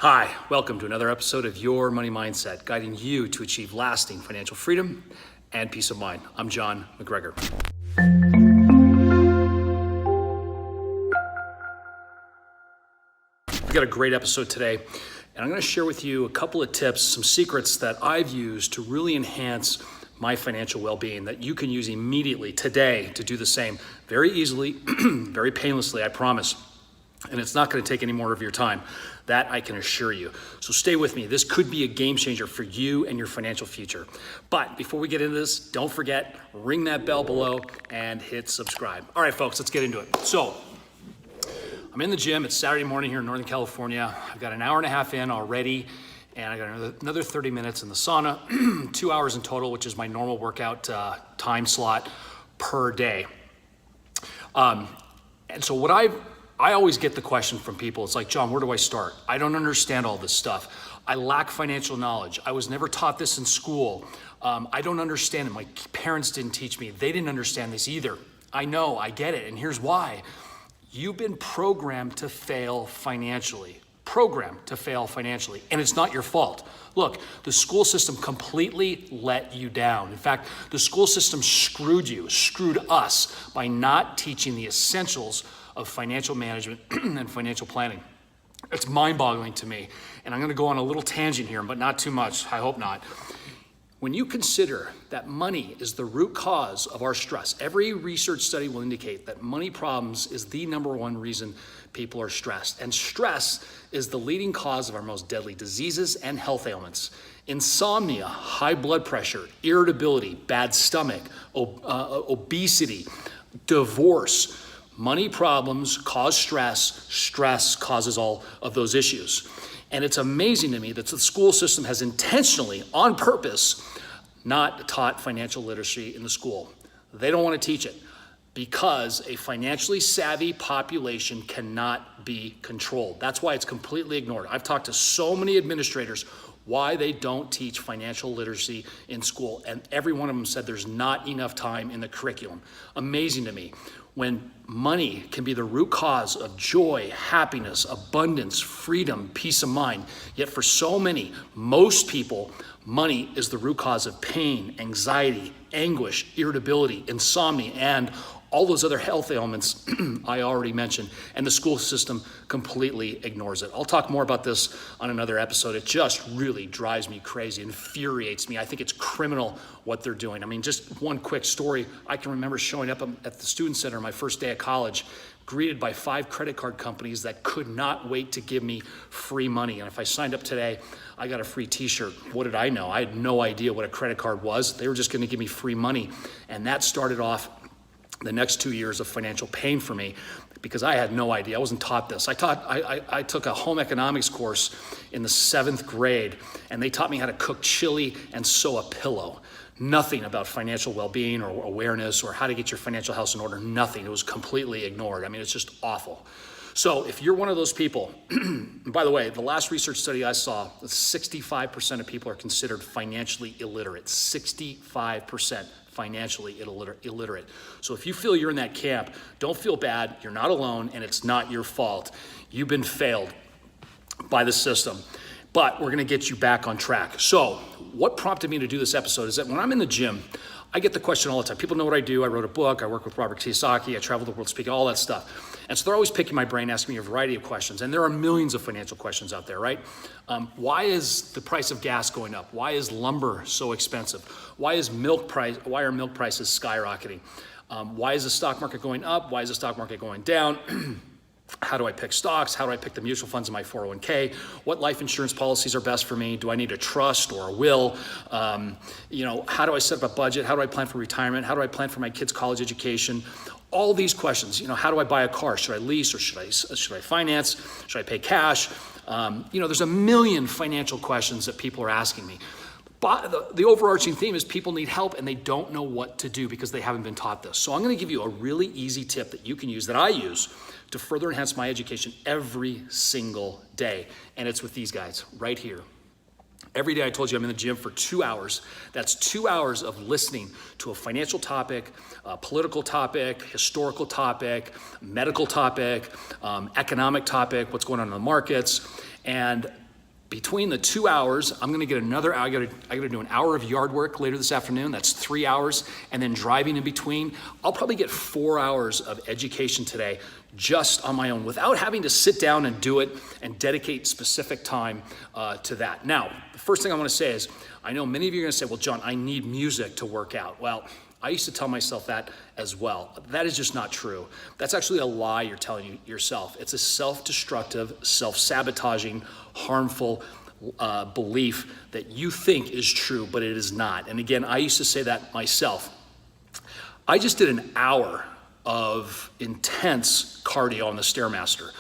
Hi, welcome to another episode of Your Money Mindset, guiding you to achieve lasting financial freedom and peace of mind. I'm John Macgregor. We've got a great episode today, and I'm going to share with you a couple of tips, some secrets that I've used to really enhance my financial well-being that you can use immediately today to do the same very easily, very painlessly, I promise. And it's not going to take any more of your time. That I can assure you. So stay with me. This could be a game changer for you and your financial future. But before we get into this, don't forget, ring that bell below and hit subscribe. All right, folks, let's get into it. So I'm in the gym. It's Saturday morning here in Northern California. I've got an hour and a half in already, and I got another 30 minutes in the sauna, 2 hours in total, which is my normal workout time slot per day. And so what I always get the question from people, it's like, John, where do I start? I don't understand all this stuff. I lack financial knowledge. I was never taught this in school. I don't understand it. My parents didn't teach me. They didn't understand this either. I know, I get it, and here's why. You've been programmed to fail financially. And it's not your fault. Look, the school system completely let you down. In fact, the school system screwed us by not teaching the essentials of financial management and financial planning. It's mind-boggling to me. And I'm going to go on a little tangent here, but not too much. I hope not. When you consider that money is the root cause of our stress, every research study will indicate that money problems is the number one reason people are stressed. And stress is the leading cause of our most deadly diseases and health ailments. Insomnia, high blood pressure, irritability, bad stomach, obesity, divorce. Money problems cause stress. Stress causes all of those issues. And it's amazing to me that the school system has intentionally, on purpose, not taught financial literacy in the school. They don't want to teach it because a financially savvy population cannot be controlled. That's why it's completely ignored. I've talked to so many administrators why they don't teach financial literacy in school, and every one of them said there's not enough time in the curriculum. Amazing to me. When money can be the root cause of joy, happiness, abundance, freedom, peace of mind, yet for so many, most people, money is the root cause of pain, anxiety, anguish, irritability, insomnia, and all those other health ailments I already mentioned, and the school system completely ignores it. I'll talk more about this on another episode. It just really drives me crazy, infuriates me. I think it's criminal what they're doing. I mean, just one quick story. I can remember showing up at the student center my first day of college, greeted by 5 credit card companies that could not wait to give me free money. And if I signed up today, I got a free t-shirt. What did I know? I had no idea what a credit card was. They were just gonna give me free money. And that started off the next 2 years of financial pain for me because I had no idea. I wasn't taught this. I took a home economics course in the 7th grade, and they taught me how to cook chili and sew a pillow. Nothing about financial well-being or awareness or how to get your financial house in order. Nothing. It was completely ignored. I mean, it's just awful. So if you're one of those people, by the way, the last research study I saw, 65% of people are considered financially illiterate. 65% financially illiterate. So if you feel you're in that camp, don't feel bad. You're not alone, and it's not your fault. You've been failed by the system, but we're going to get you back on track. So what prompted me to do this episode is that when I'm in the gym, I get the question all the time. People know what I do. I wrote a book. I work with Robert Kiyosaki. I travel the world speaking, all that stuff. And so they're always picking my brain, asking me a variety of questions. And there are millions of financial questions out there, right? Why is the price of gas going up? Why is lumber so expensive? Why are milk prices skyrocketing? Why is the stock market going up? Why is the stock market going down? How do I pick stocks? How do I pick the mutual funds in my 401k? What life insurance policies are best for me? Do I need a trust or a will? How do I set up a budget? How do I plan for retirement? How do I plan for my kids' college education? All these questions. How do I buy a car? Should I lease or should I finance? Should I pay cash? There's a million financial questions that people are asking me. But the overarching theme is people need help and they don't know what to do because they haven't been taught this. So I'm going to give you a really easy tip that you can use, that I use, to further enhance my education every single day. And it's with these guys right here. Every day, I told you I'm in the gym for 2 hours. That's 2 hours of listening to a financial topic, a political topic, historical topic, medical topic, economic topic, what's going on in the markets. And Between the 2 hours, I'm gonna get another hour. I gotta do an hour of yard work later this afternoon. That's 3 hours. And then driving in between. I'll probably get 4 hours of education today just on my own without having to sit down and do it and dedicate specific time to that. Now, the first thing I wanna say is, I know many of you are gonna say, well, John, I need music to work out. Well, I used to tell myself that as well. That is just not true. That's actually a lie you're telling yourself. It's a self-destructive, self-sabotaging, harmful belief that you think is true, but it is not. And again, I used to say that myself. I just did an hour of intense cardio on the Stairmaster.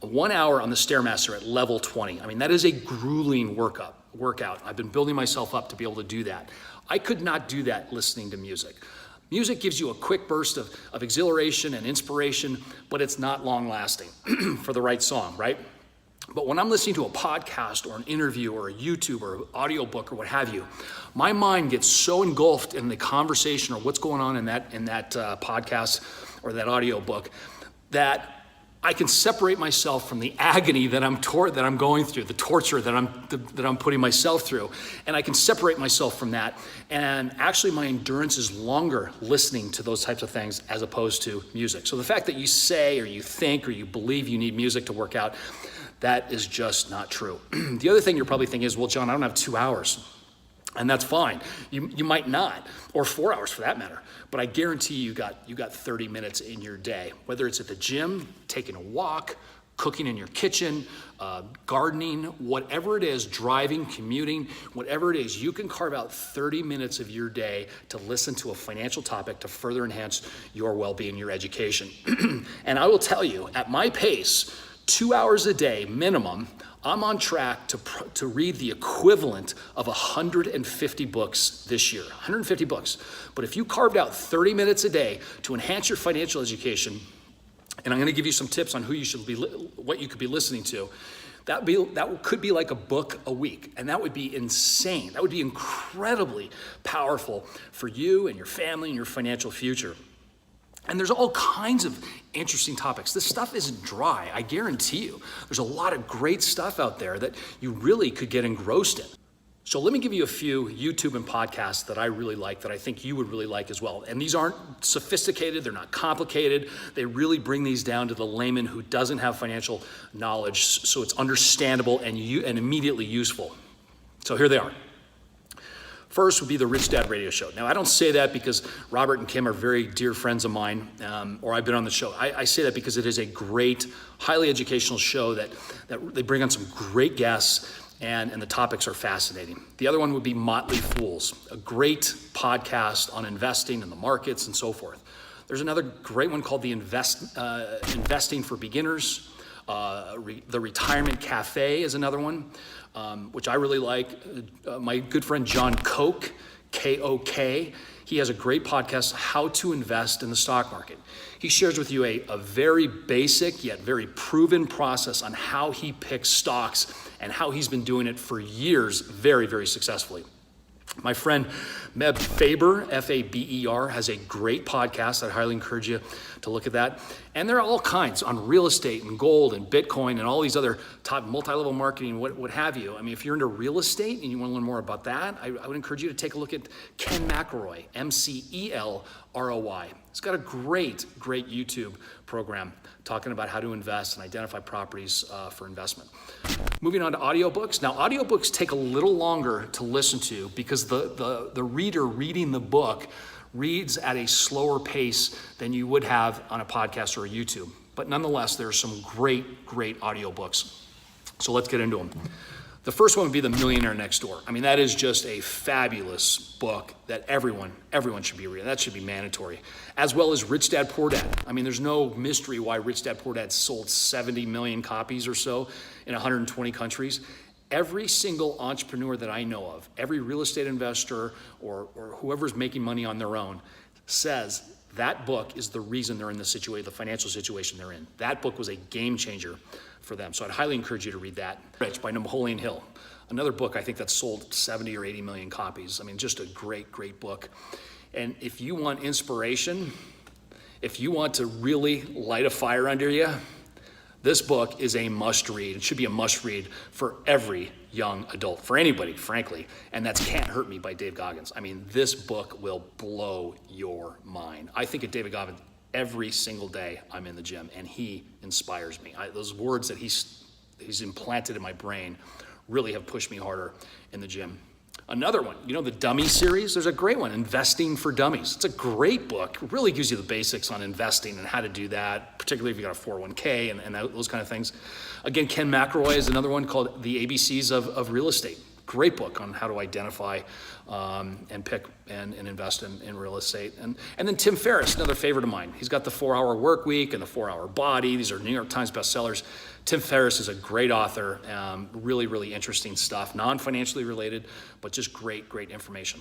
1 hour on the Stairmaster at level 20. I mean, that is a grueling workout. I've been building myself up to be able to do that. I could not do that listening to music. Music gives you a quick burst of exhilaration and inspiration, but it's not long lasting for the right song, right? But when I'm listening to a podcast or an interview or a YouTube or an audiobook or what have you, my mind gets so engulfed in the conversation or what's going on in that podcast or that audiobook that I can separate myself from the agony that I'm going through, the torture that I'm putting myself through, and I can separate myself from that. And actually, my endurance is longer listening to those types of things as opposed to music. So the fact that you say or you think or you believe you need music to work out, that is just not true. The other thing you're probably thinking is, well, John, I don't have 2 hours. And that's fine. You might not, or 4 hours for that matter. But I guarantee you got 30 minutes in your day, whether it's at the gym, taking a walk, cooking in your kitchen, gardening, whatever it is, driving, commuting, whatever it is, you can carve out 30 minutes of your day to listen to a financial topic to further enhance your well-being, your education. And I will tell you, at my pace, 2 hours a day minimum, I'm on track to read the equivalent of 150 books this year, 150 books. But if you carved out 30 minutes a day to enhance your financial education, and I'm gonna give you some tips on what you could be listening to, that could be like a book a week, and that would be insane. That would be incredibly powerful for you and your family and your financial future. And there's all kinds of interesting topics. This stuff isn't dry, I guarantee you. There's a lot of great stuff out there that you really could get engrossed in. So let me give you a few YouTube and podcasts that I really like, that I think you would really like as well. And these aren't sophisticated, they're not complicated. They really bring these down to the layman who doesn't have financial knowledge, so it's understandable and immediately useful. So here they are. First would be the Rich Dad Radio Show. Now, I don't say that because Robert and Kim are very dear friends of mine, or I've been on the show. I say that because it is a great, highly educational show that they bring on some great guests, and the topics are fascinating. The other one would be Motley Fools, a great podcast on investing and the markets and so forth. There's another great one called the Investing for Beginners. The Retirement Cafe is another one, which I really like. My good friend John Koch, K-O-K, he has a great podcast, How to Invest in the Stock Market. He shares with you a very basic yet very proven process on how he picks stocks and how he's been doing it for years very, very successfully. My friend Meb Faber, F-A-B-E-R, has a great podcast. I'd highly encourage you to look at that. And there are all kinds on real estate and gold and Bitcoin and all these other top multi-level marketing, what have you. I mean, if you're into real estate and you want to learn more about that, I would encourage you to take a look at Ken McElroy, M-C-E-L-R-O-Y. He's got a great YouTube program talking about how to invest and identify properties for investment. Moving on to audiobooks. Now, audiobooks take a little longer to listen to because the reader reading the book reads at a slower pace than you would have on a podcast or a YouTube. But nonetheless, there are some great audiobooks. So let's get into them. The first one would be The Millionaire Next Door. I mean, that is just a fabulous book that everyone should be reading. That should be mandatory. As well as Rich Dad, Poor Dad. I mean, there's no mystery why Rich Dad, Poor Dad sold 70 million copies or so in 120 countries. Every single entrepreneur that I know of, every real estate investor or whoever's making money on their own says that book is the reason they're in the situation, the financial situation they're in. That book was a game changer for them. So I'd highly encourage you to read that. Rich by Napoleon Hill. Another book I think that sold 70 or 80 million copies. I mean, just a great book. And if you want inspiration, if you want to really light a fire under you, This book is a must read. It should be a must read for every young adult, for anybody, frankly. And that's Can't Hurt Me by Dave Goggins. I mean, this book will blow your mind. I think of David Goggins every single day I'm in the gym, and he inspires me. Those words that he's implanted in my brain really have pushed me harder in the gym. Another one, the Dummy series, there's a great one, Investing for Dummies. It's a great book. It really gives you the basics on investing and how to do that, particularly if you got a 401k and those kind of things. Again, Ken McElroy is another one called The ABCs of Real Estate. Great book on how to identify and pick and invest in real estate. And then Tim Ferriss, another favorite of mine. He's got the 4-Hour Work Week and the 4-Hour Body. These are New York Times bestsellers. Tim Ferriss is a great author, really, really interesting stuff, non-financially related, but just great, great information.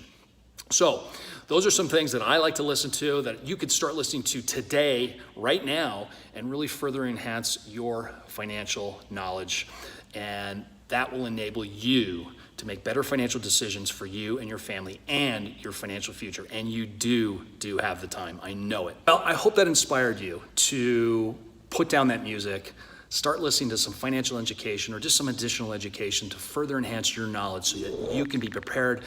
So those are some things that I like to listen to that you could start listening to today, right now, and really further enhance your financial knowledge. And that will enable you to make better financial decisions for you and your family and your financial future. And you do have the time. I know it. Well, I hope that inspired you to put down that music, start listening to some financial education or just some additional education to further enhance your knowledge so that you can be prepared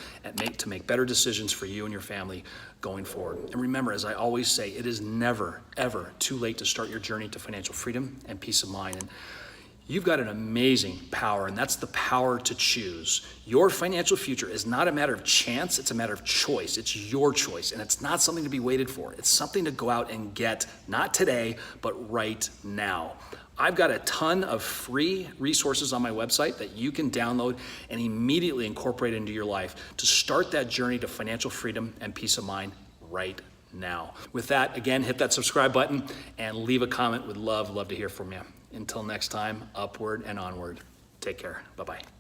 to make better decisions for you and your family going forward. And remember, as I always say, it is never, ever too late to start your journey to financial freedom and peace of mind. And you've got an amazing power, and that's the power to choose. Your financial future is not a matter of chance, it's a matter of choice. It's your choice, and it's not something to be waited for. It's something to go out and get, not today, but right now. I've got a ton of free resources on my website that you can download and immediately incorporate into your life to start that journey to financial freedom and peace of mind right now. With that, again, hit that subscribe button and leave a comment. Would love to hear from you. Until next time, upward and onward. Take care. Bye-bye.